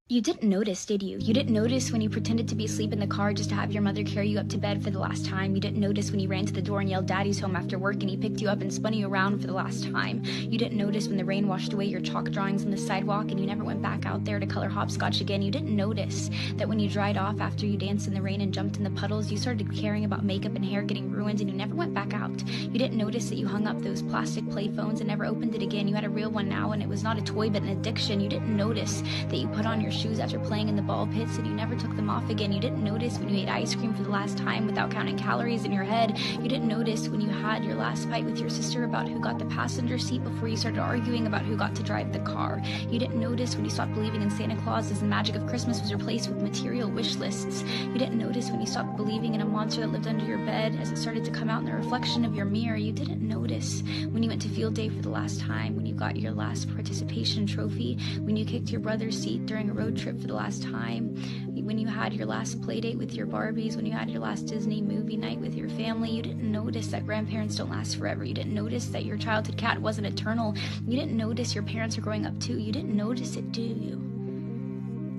You didn't notice, did you? You didn't notice when you pretended to be asleep in the car just to have your mother carry you up to bed for the last time. You didn't notice when you ran to the door and yelled "Daddy's home" after work and he picked you up and spun you around for the last time. You didn't notice when the rain washed away your chalk drawings on the sidewalk and you never went back out there to color hopscotch again. You didn't notice that when you dried off after you danced in the rain and jumped in the puddles, you started caring about makeup and hair getting ruined and you never went back out. You didn't notice that you hung up those plastic play phones and never opened it again. You had a real one now and it was not a toy but an addiction. You didn't notice that you put on your shoes after playing in the ball pits and you never took them off again. You didn't notice when you ate ice cream for the last time without counting calories in your head. You didn't notice when you had your last fight with your sister about who got the passenger seat before you started arguing about who got to drive the car. You didn't notice when you stopped believing in Santa Claus as the magic of Christmas was replaced with material wish lists. You didn't notice when you stopped believing in a monster that lived under your bed as it started to come out in the reflection of your mirror. You didn't notice when you went to field day for the last time, when you got your last participation trophy, when you kicked your brother's seat during a road trip for the last time, when you had your last play date with your Barbies, when you had your last Disney movie night with your family. You didn't notice that grandparents don't last forever. You didn't notice that your childhood cat wasn't eternal. You didn't notice your parents are growing up too. You didn't notice it, do you?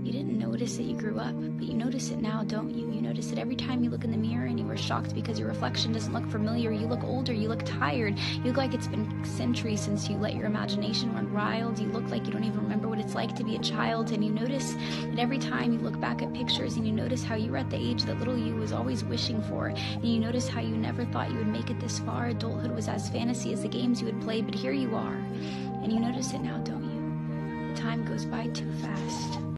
You didn't notice that you grew up, but you notice it now, don't you? You notice it every time you look in the mirror and you were shocked because your reflection doesn't look familiar. You look older, you look tired, you look like it's been centuries since you let your imagination run wild. You look like you don't even remember what it's like to be a child, and you notice that every time you look back at pictures and you notice how you were at the age that little you was always wishing for, and you notice how you never thought you would make it this far. Adulthood was as fantasy as the games you would play, but here you are, and you notice it now, don't you? The time goes by too fast.